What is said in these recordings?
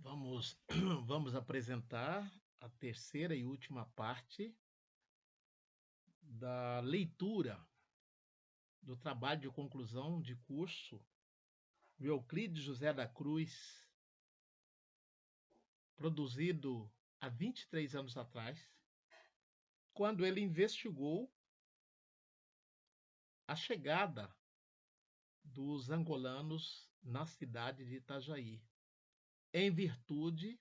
Vamos, vamos apresentar a terceira e última parte da leitura do trabalho de conclusão de curso de Euclides José da Cruz, produzido há 23 anos atrás, quando ele investigou a chegada dos angolanos na cidade de Itajaí, em virtude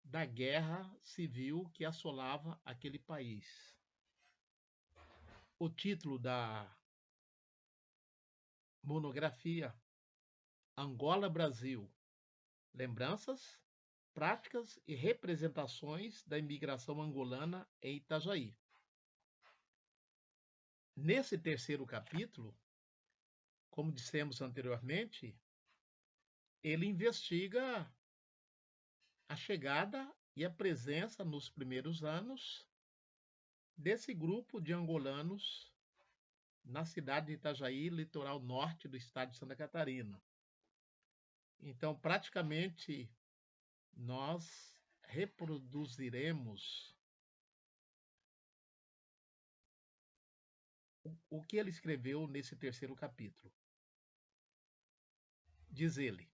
da guerra civil que assolava aquele país. O título da monografia: Angola-Brasil: Lembranças, Práticas e Representações da Imigração Angolana em Itajaí. Nesse terceiro capítulo, como dissemos anteriormente, ele investiga a chegada e a presença nos primeiros anos desse grupo de angolanos na cidade de Itajaí, litoral norte do estado de Santa Catarina. Então, praticamente, nós reproduziremos o que ele escreveu nesse terceiro capítulo. Diz ele: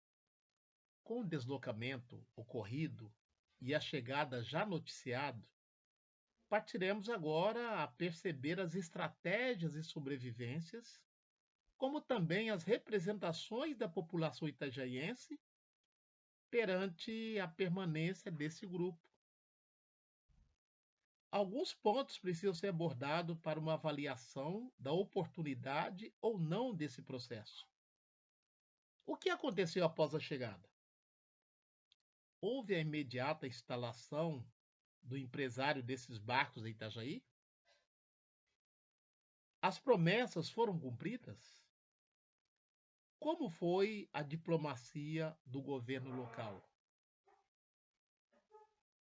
com o deslocamento ocorrido e a chegada já noticiado, partiremos agora a perceber as estratégias e sobrevivências, como também as representações da população itajaiense perante a permanência desse grupo. Alguns pontos precisam ser abordados para uma avaliação da oportunidade ou não desse processo. O que aconteceu após a chegada? Houve a imediata instalação do empresário desses barcos em Itajaí? As promessas foram cumpridas? Como foi a diplomacia do governo local?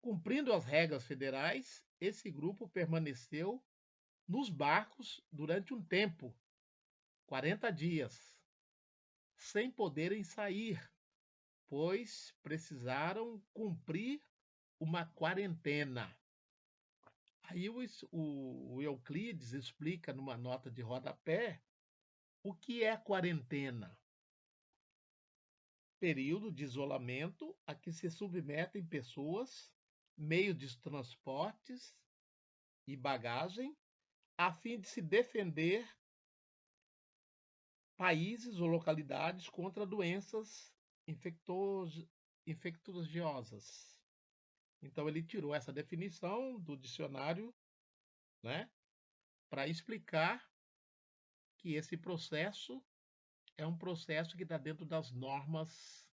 Cumprindo as regras federais, esse grupo permaneceu nos barcos durante um tempo, 40 dias, sem poderem sair, pois precisaram cumprir uma quarentena. Aí o Euclides explica numa nota de rodapé o que é quarentena. Período de isolamento a que se submetem pessoas, meios de transportes e bagagem, a fim de se defender países ou localidades contra doenças infecciosas. Então ele tirou essa definição do dicionário, né, para explicar que esse processo é um processo que está dentro das normas,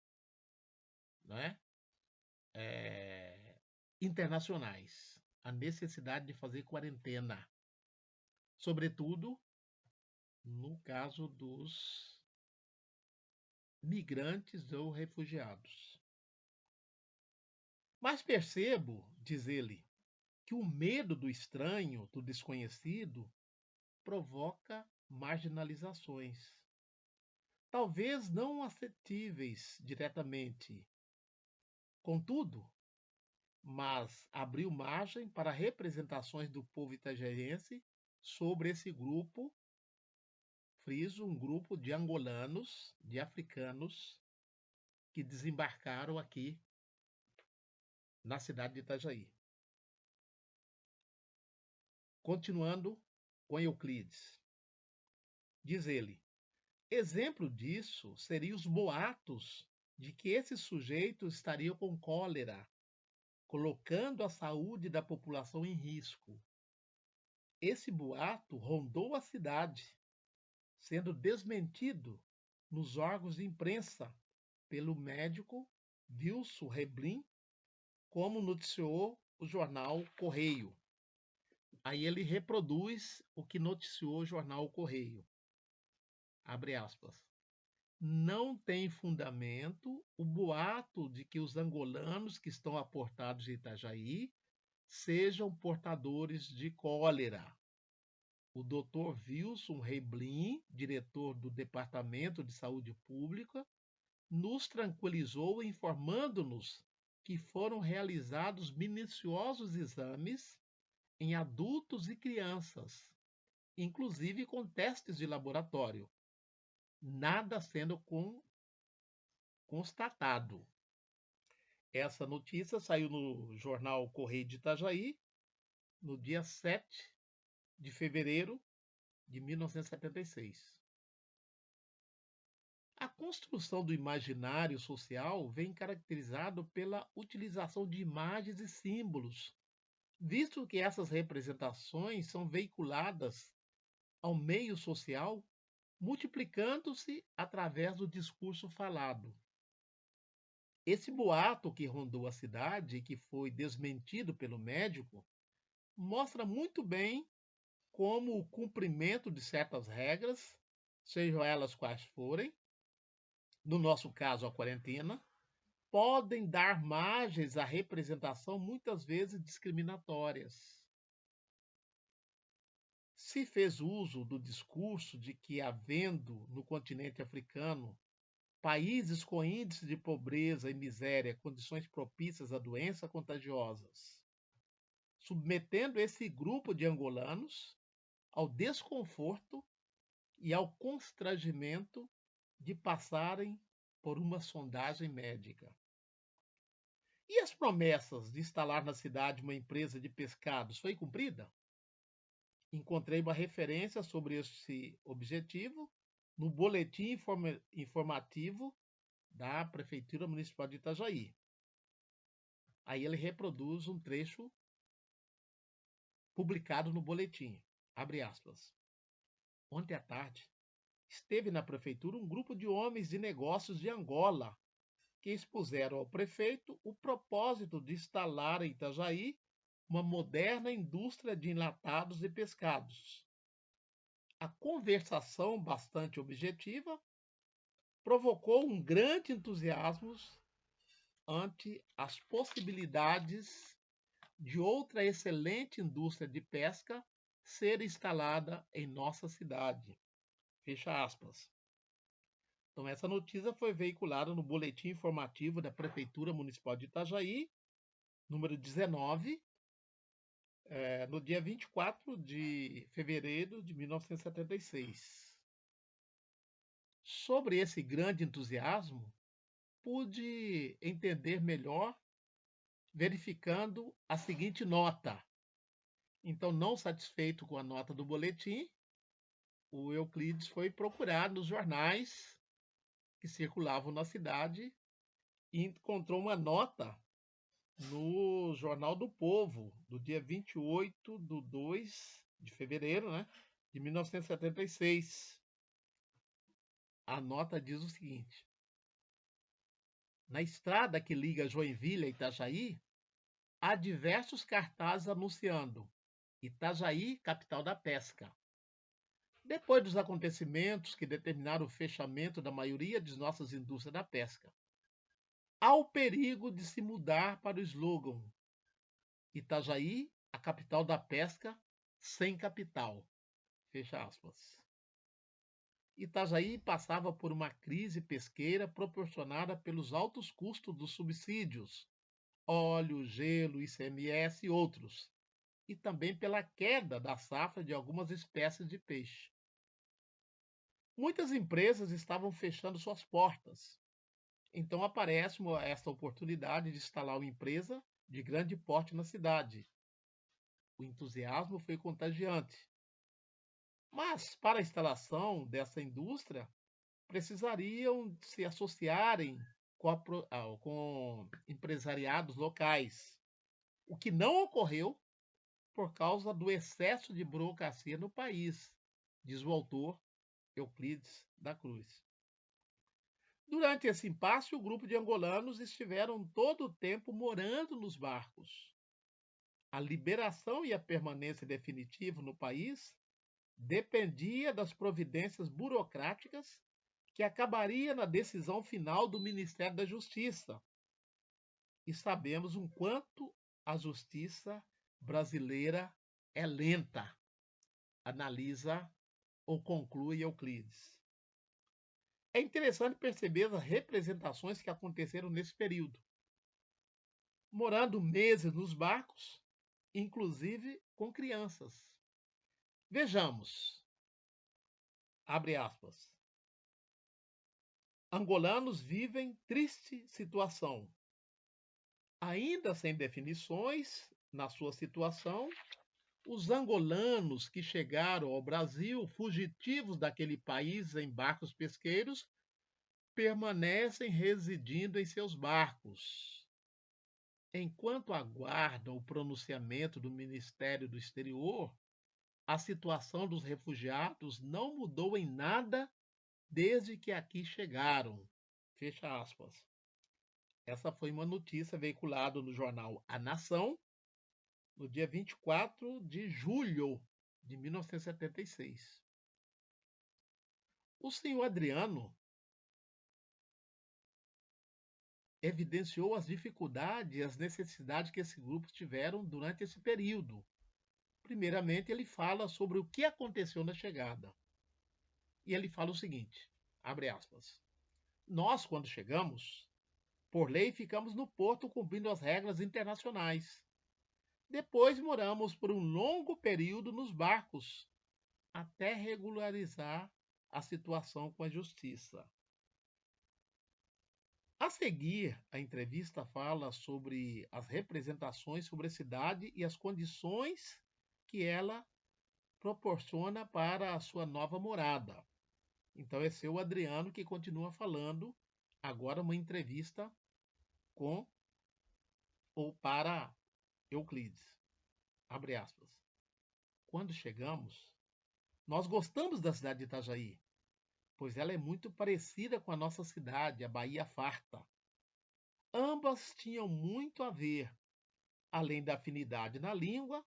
né, internacionais. A necessidade de fazer quarentena, sobretudo no caso dos migrantes ou refugiados. Mas percebo, diz ele, que o medo do estranho, do desconhecido, provoca marginalizações. Talvez não aceitíveis diretamente. Contudo, mas abriu margem para representações do povo itajaiense sobre esse grupo, friso, um grupo de angolanos, de africanos, que desembarcaram aqui na cidade de Itajaí. Continuando com Euclides. Diz ele: exemplo disso seriam os boatos de que esses sujeitos estariam com cólera, colocando a saúde da população em risco. Esse boato rondou a cidade, sendo desmentido nos órgãos de imprensa pelo médico Wilson Reblin, como noticiou o jornal Correio. Aí ele reproduz o que noticiou o jornal Correio. Abre aspas. Não tem fundamento o boato de que os angolanos que estão aportados em Itajaí sejam portadores de cólera. O Dr. Wilson Reblin, diretor do Departamento de Saúde Pública, nos tranquilizou informando-nos que foram realizados minuciosos exames em adultos e crianças, inclusive com testes de laboratório, nada sendo constatado. Essa notícia saiu no jornal Correio de Itajaí, no dia 7 de fevereiro de 1976. A construção do imaginário social vem caracterizado pela utilização de imagens e símbolos, visto que essas representações são veiculadas ao meio social, multiplicando-se através do discurso falado. Esse boato que rondou a cidade e que foi desmentido pelo médico mostra muito bem como o cumprimento de certas regras, sejam elas quais forem, no nosso caso a quarentena, podem dar margens à representação muitas vezes discriminatórias. Se fez uso do discurso de que, havendo no continente africano países com índice de pobreza e miséria, condições propícias a doenças contagiosas, submetendo esse grupo de angolanos ao desconforto e ao constrangimento de passarem por uma sondagem médica. E as promessas de instalar na cidade uma empresa de pescados foi cumprida? Encontrei uma referência sobre esse objetivo no boletim informativo da Prefeitura Municipal de Itajaí. Aí ele reproduz um trecho publicado no boletim. Abre aspas. Ontem à tarde, esteve na prefeitura um grupo de homens de negócios de Angola que expuseram ao prefeito o propósito de instalar em Itajaí uma moderna indústria de enlatados e pescados. A conversação, bastante objetiva, provocou um grande entusiasmo ante as possibilidades de outra excelente indústria de pesca ser instalada em nossa cidade. Fecha aspas. Então, essa notícia foi veiculada no boletim informativo da Prefeitura Municipal de Itajaí, número 19, no dia 24 de fevereiro de 1976. Sobre esse grande entusiasmo, pude entender melhor verificando a seguinte nota. Então, não satisfeito com a nota do boletim, o Euclides foi procurar nos jornais que circulavam na cidade e encontrou uma nota no Jornal do Povo, do dia 28 de 2 de fevereiro, de 1976. A nota diz o seguinte: na estrada que liga Joinville a Itajaí, há diversos cartazes anunciando Itajaí, capital da pesca. Depois dos acontecimentos que determinaram o fechamento da maioria de nossas indústrias da pesca, há o perigo de se mudar para o slogan Itajaí, a capital da pesca, sem capital. Fecha aspas. Itajaí passava por uma crise pesqueira proporcionada pelos altos custos dos subsídios, óleo, gelo, ICMS e outros, e também pela queda da safra de algumas espécies de peixe. Muitas empresas estavam fechando suas portas. Então aparece esta oportunidade de instalar uma empresa de grande porte na cidade. O entusiasmo foi contagiante. Mas, para a instalação dessa indústria, precisariam se associarem com empresariados locais, o que não ocorreu por causa do excesso de burocracia no país, diz o autor Euclides da Cruz. Durante esse impasse, o grupo de angolanos estiveram todo o tempo morando nos barcos. A liberação e a permanência definitiva no país dependia das providências burocráticas que acabaria na decisão final do Ministério da Justiça. E sabemos o quanto a justiça brasileira é lenta, analisa ou conclui Euclides. É interessante perceber as representações que aconteceram nesse período. morando meses nos barcos, inclusive com crianças. Vejamos, abre aspas. Angolanos vivem triste situação, ainda sem definições na sua situação. Os angolanos que chegaram ao Brasil, fugitivos daquele país em barcos pesqueiros, permanecem residindo em seus barcos, enquanto aguardam o pronunciamento do Ministério do Exterior. A situação dos refugiados não mudou em nada desde que aqui chegaram. Fecha aspas. Essa foi uma notícia veiculada no jornal A Nação, no dia 24 de julho de 1976. O senhor Adriano evidenciou as dificuldades e as necessidades que esses grupos tiveram durante esse período. Primeiramente, ele fala sobre o que aconteceu na chegada. E ele fala o seguinte, abre aspas, nós, quando chegamos, por lei, ficamos no porto cumprindo as regras internacionais. Depois moramos por um longo período nos barcos, até regularizar a situação com a justiça. A seguir, a entrevista fala sobre as representações sobre a cidade e as condições que ela proporciona para a sua nova morada. Então, esse é o Adriano que continua falando, agora uma entrevista com ou para Euclides. Abre aspas. Quando chegamos, nós gostamos da cidade de Itajaí, pois ela é muito parecida com a nossa cidade, a Bahia Farta. Ambas tinham muito a ver. Além da afinidade na língua,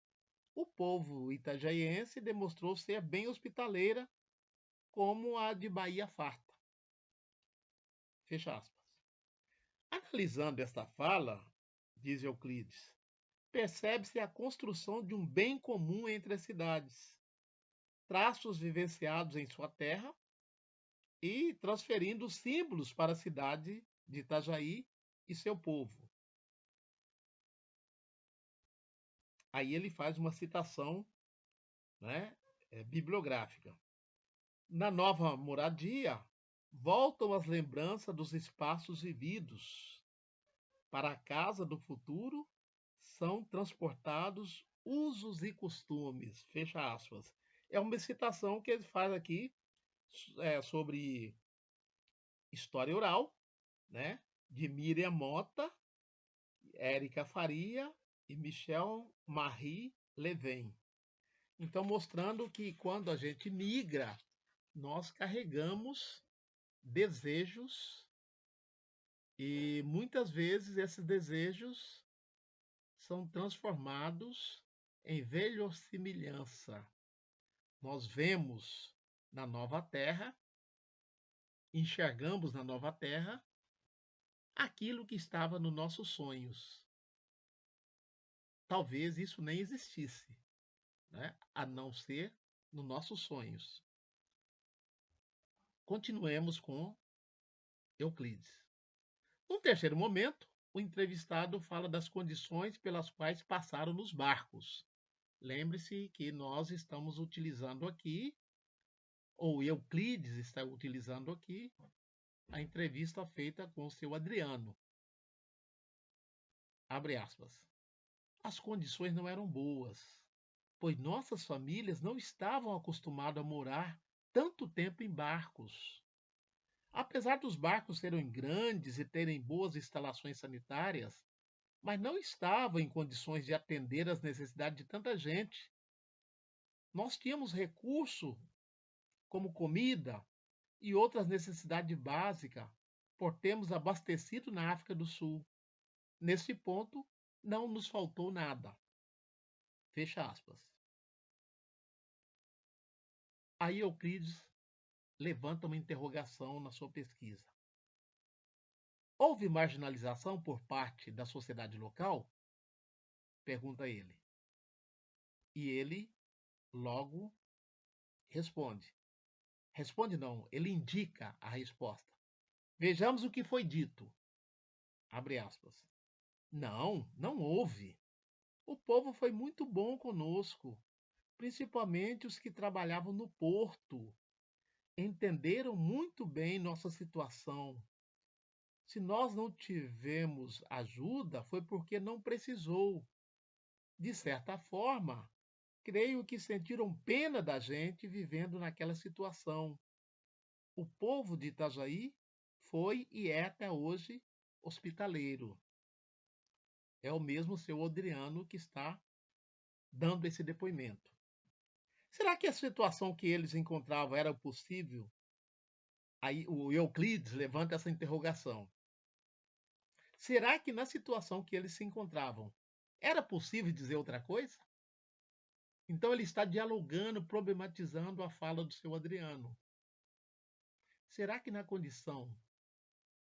o povo itajaiense demonstrou ser bem hospitaleira, como a de Bahia Farta. Fecha aspas. Analisando esta fala, diz Euclides, percebe-se a construção de um bem comum entre as cidades, traços vivenciados em sua terra e transferindo símbolos para a cidade de Itajaí e seu povo. Aí ele faz uma citação, né, bibliográfica. Na nova moradia, voltam as lembranças dos espaços vividos. Para a casa do futuro, são transportados usos e costumes. Fecha aspas. É uma citação que ele faz aqui sobre história oral, né, de Miriam Mota, Érica Faria e Michel Marie Levin. Então, mostrando que quando a gente migra, nós carregamos desejos e muitas vezes esses desejos são transformados em verossimilhança. Nós vemos na nova terra, enxergamos na nova terra aquilo que estava nos nossos sonhos. Talvez isso nem existisse, né? A não ser nos nossos sonhos. Continuemos com Euclides. No terceiro momento, o entrevistado fala das condições pelas quais passaram nos barcos. Lembre-se que nós estamos utilizando aqui, ou Euclides está utilizando aqui, a entrevista feita com o seu Adriano. Abre aspas. As condições não eram boas, pois nossas famílias não estavam acostumadas a morar tanto tempo em barcos. Apesar dos barcos serem grandes e terem boas instalações sanitárias, mas não estavam em condições de atender às necessidades de tanta gente. Nós tínhamos recurso como comida e outras necessidades básicas, por termos abastecido na África do Sul. Nesse ponto, não nos faltou nada. Fecha aspas. Aí Euclides levanta uma interrogação na sua pesquisa. Houve marginalização por parte da sociedade local? Pergunta ele. E ele logo responde. Responde não, ele indica a resposta. Vejamos o que foi dito. Abre aspas. Não, não houve. O povo foi muito bom conosco, principalmente os que trabalhavam no porto. Entenderam muito bem nossa situação. Se nós não tivemos ajuda, foi porque não precisou. De certa forma, creio que sentiram pena da gente vivendo naquela situação. O povo de Itajaí foi e é até hoje hospitaleiro. É o mesmo seu Adriano que está dando esse depoimento. Será que a situação que eles encontravam era possível? Aí o Euclides levanta essa interrogação. Será que na situação que eles se encontravam era possível dizer outra coisa? Então ele está dialogando, problematizando a fala do seu Adriano. Será que na condição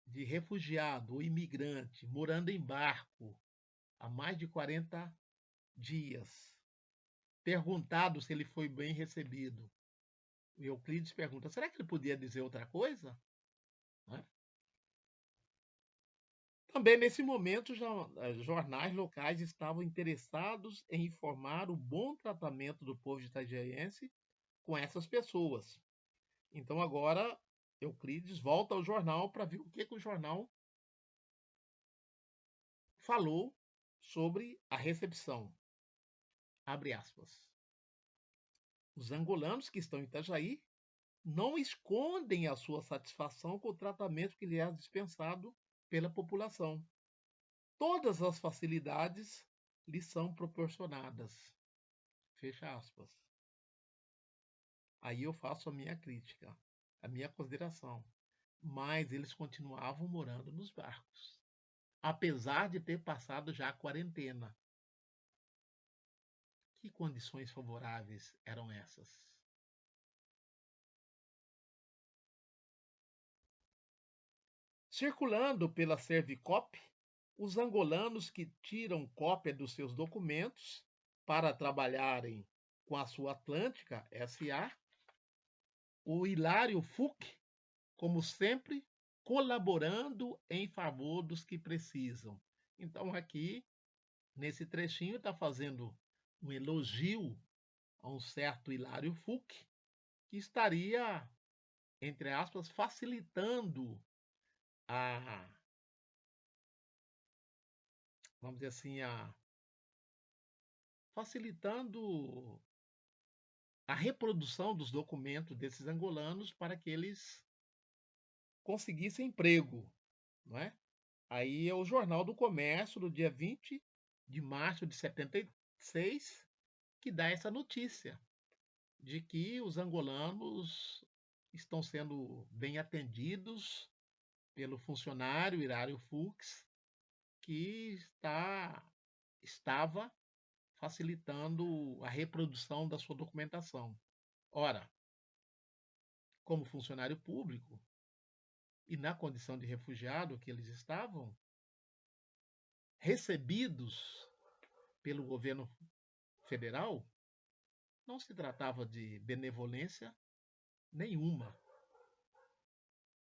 de refugiado ou imigrante, morando em barco há mais de 40 dias, perguntado se ele foi bem recebido, o Euclides pergunta: será que ele podia dizer outra coisa? Né? Também nesse momento, jornais locais estavam interessados em informar o bom tratamento do povo itajaiense com essas pessoas. Então agora Euclides volta ao jornal para ver o que o jornal falou sobre a recepção. Abre aspas. Os angolanos que estão em Itajaí não escondem a sua satisfação com o tratamento que lhe é dispensado pela população. Todas as facilidades lhes são proporcionadas. Fecha aspas. Aí eu faço a minha crítica, a minha consideração. Mas eles continuavam morando nos barcos, apesar de ter passado já a quarentena. Que condições favoráveis eram essas? Circulando pela Servicop, os angolanos que tiram cópia dos seus documentos para trabalharem com a sua Atlântica SA, o Hilário Fuch, como sempre, colaborando em favor dos que precisam. Então, aqui, nesse trechinho, está fazendo um elogio a um certo Hilário Fuch, que estaria, entre aspas, facilitando a, vamos dizer assim, facilitando a reprodução dos documentos desses angolanos para que eles conseguissem emprego, não é? Aí é o Jornal do Comércio, do dia 20 de março de 76, que dá essa notícia de que os angolanos estão sendo bem atendidos pelo funcionário Hilário Fux, que estava facilitando a reprodução da sua documentação. Ora, como funcionário público e na condição de refugiado que eles estavam, recebidos pelo governo federal, não se tratava de benevolência nenhuma.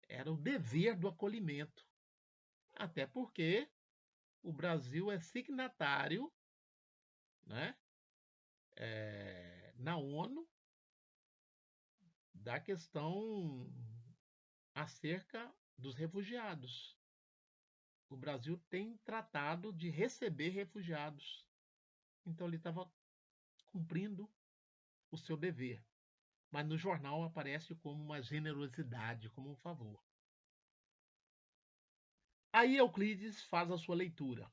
Era o dever do acolhimento. Até porque o Brasil é signatário, né, na ONU da questão acerca dos refugiados. O Brasil tem tratado de receber refugiados. Então ele estava cumprindo o seu dever. Mas no jornal aparece como uma generosidade, como um favor. Aí Euclides faz a sua leitura.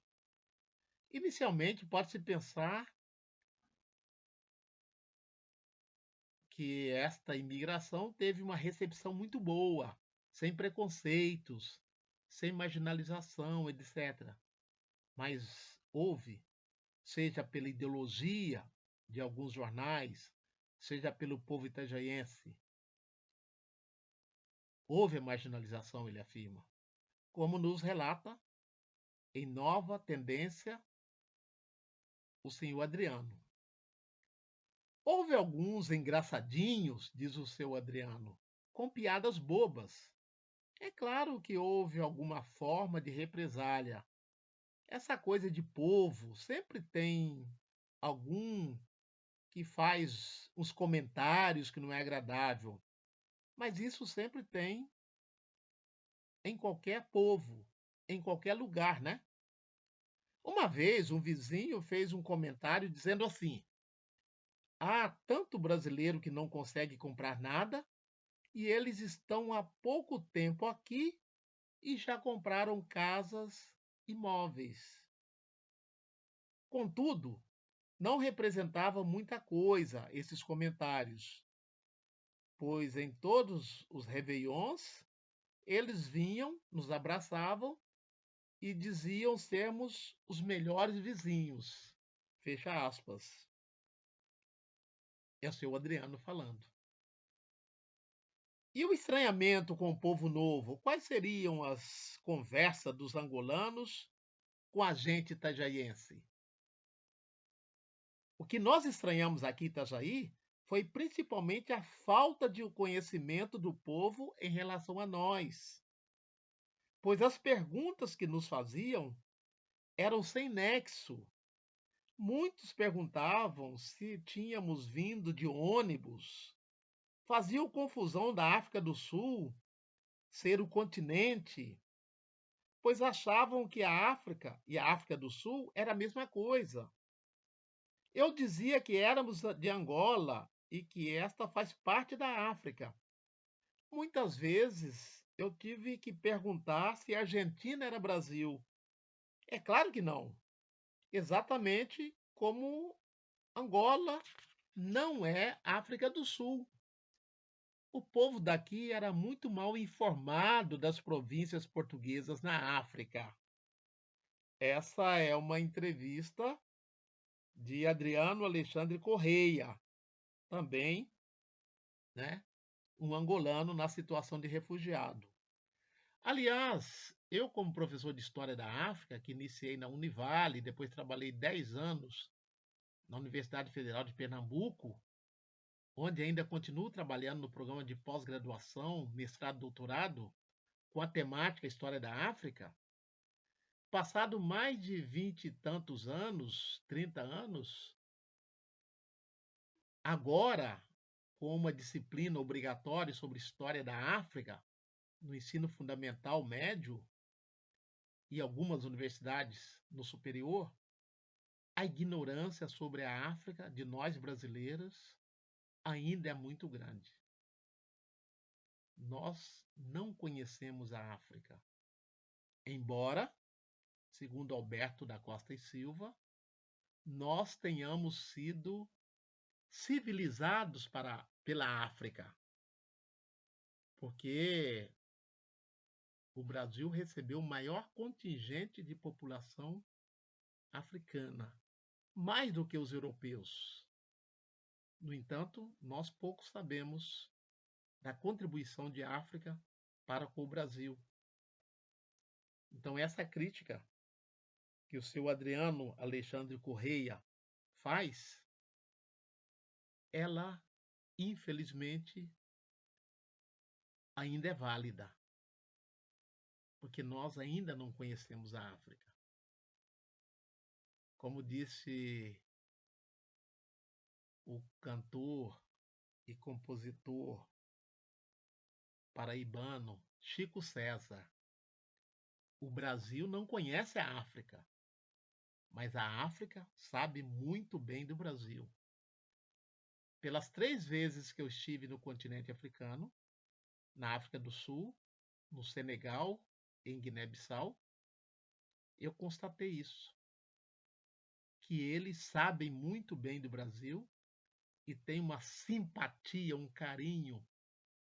Inicialmente, pode-se pensar que esta imigração teve uma recepção muito boa, sem preconceitos, sem marginalização, etc. Mas houve, seja pela ideologia de alguns jornais, seja pelo povo itajaiense, houve a marginalização, ele afirma, como nos relata em Nova Tendência o senhor Adriano. Houve alguns engraçadinhos, diz o seu Adriano, com piadas bobas. É claro que houve alguma forma de represália, Essa coisa de povo, sempre tem algum que faz uns comentários que não é agradável, mas isso sempre tem em qualquer povo, em qualquer lugar, né? Uma vez um vizinho fez um comentário dizendo assim: há tanto brasileiro que não consegue comprar nada e eles estão há pouco tempo aqui e já compraram casas, imóveis. Contudo, não representava muita coisa esses comentários, pois em todos os réveillons eles vinham, nos abraçavam e diziam sermos os melhores vizinhos. Fecha aspas. É o seu Adriano falando. E o estranhamento com o povo novo? Quais seriam as conversas dos angolanos com a gente itajaiense? O que nós estranhamos aqui em Itajaí foi principalmente a falta de conhecimento do povo em relação a nós, pois as perguntas que nos faziam eram sem nexo. Muitos perguntavam se tínhamos vindo de ônibus, faziam confusão da África do Sul ser o continente, pois achavam que a África e a África do Sul era a mesma coisa. Eu dizia que éramos de Angola e que esta faz parte da África. Muitas vezes eu tive que perguntar se a Argentina era Brasil. É claro que não. Exatamente como Angola não é África do Sul. O povo daqui era muito mal informado das províncias portuguesas na África. Essa é uma entrevista de Adriano Alexandre Correia, também, né, um angolano na situação de refugiado. Aliás, eu, como professor de História da África, que iniciei na Univale, depois trabalhei 10 anos na Universidade Federal de Pernambuco, onde ainda continuo trabalhando no programa de pós-graduação, mestrado, doutorado, com a temática História da África, passado mais de 20 e tantos anos, 30 anos, agora, com uma disciplina obrigatória sobre História da África, no ensino fundamental médio e algumas universidades no superior, a ignorância sobre a África de nós brasileiros ainda é muito grande. Nós não conhecemos a África, embora, segundo Alberto da Costa e Silva, nós tenhamos sido civilizados pela África, porque o Brasil recebeu o maior contingente de população africana, mais do que os europeus. No entanto, nós pouco sabemos da contribuição de África para com o Brasil. Então, essa crítica que o seu Adriano Alexandre Correia faz, ela, infelizmente, ainda é válida, porque nós ainda não conhecemos a África. Como disse o cantor e compositor paraibano Chico César, o Brasil não conhece a África, mas a África sabe muito bem do Brasil. Pelas 3 vezes que eu estive no continente africano, na África do Sul, no Senegal, em Guiné-Bissau, eu constatei isso, que eles sabem muito bem do Brasil e têm uma simpatia, um carinho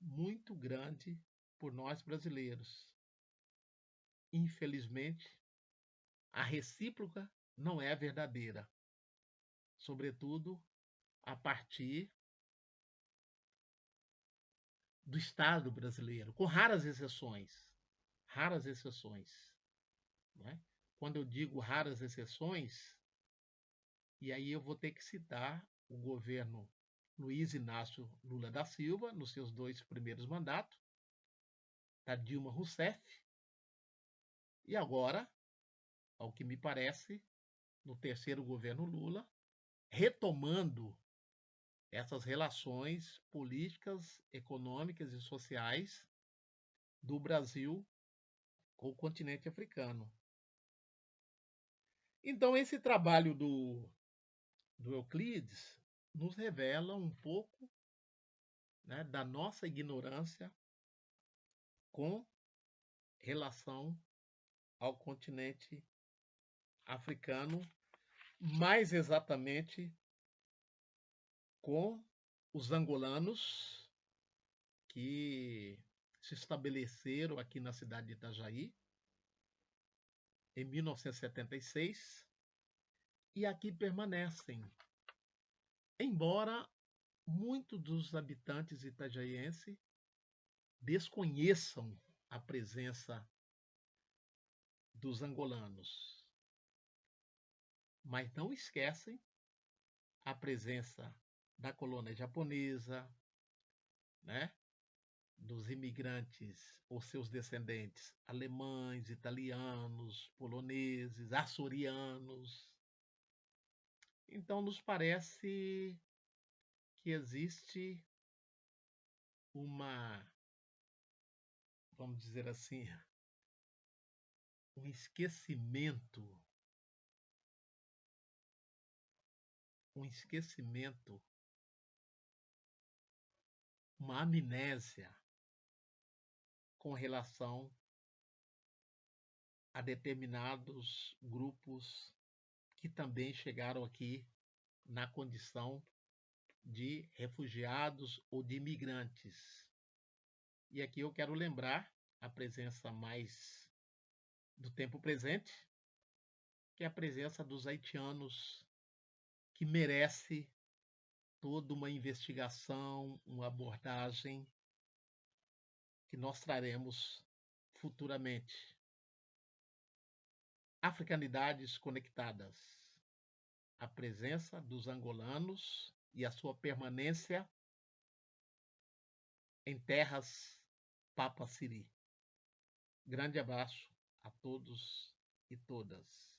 muito grande por nós brasileiros. Infelizmente, a recíproca não é verdadeira, sobretudo a partir do Estado brasileiro, com raras exceções. Raras exceções. Né? Quando eu digo raras exceções, e aí eu vou ter que citar o governo Luiz Inácio Lula da Silva, nos seus 2 primeiros mandatos, da Dilma Rousseff, e agora ao que me parece, no terceiro governo Lula, retomando essas relações políticas, econômicas e sociais do Brasil com o continente africano. Então, esse trabalho do Euclides nos revela um pouco, né, da nossa ignorância com relação ao continente africano, mais exatamente com os angolanos que se estabeleceram aqui na cidade de Itajaí em 1976 e aqui permanecem, embora muitos dos habitantes itajaienses desconheçam a presença dos angolanos, mas não esquecem a presença da colônia japonesa, né? Dos imigrantes ou seus descendentes alemães, italianos, poloneses, açorianos. Então, nos parece que existe uma, vamos dizer assim, um esquecimento, uma amnésia com relação a determinados grupos que também chegaram aqui na condição de refugiados ou de imigrantes. E aqui eu quero lembrar a presença mais do tempo presente, que é a presença dos haitianos, que merece toda uma investigação, uma abordagem que nós traremos futuramente. Africanidades conectadas. A presença dos angolanos e a sua permanência em terras Papa Siri. Grande abraço a todos e todas.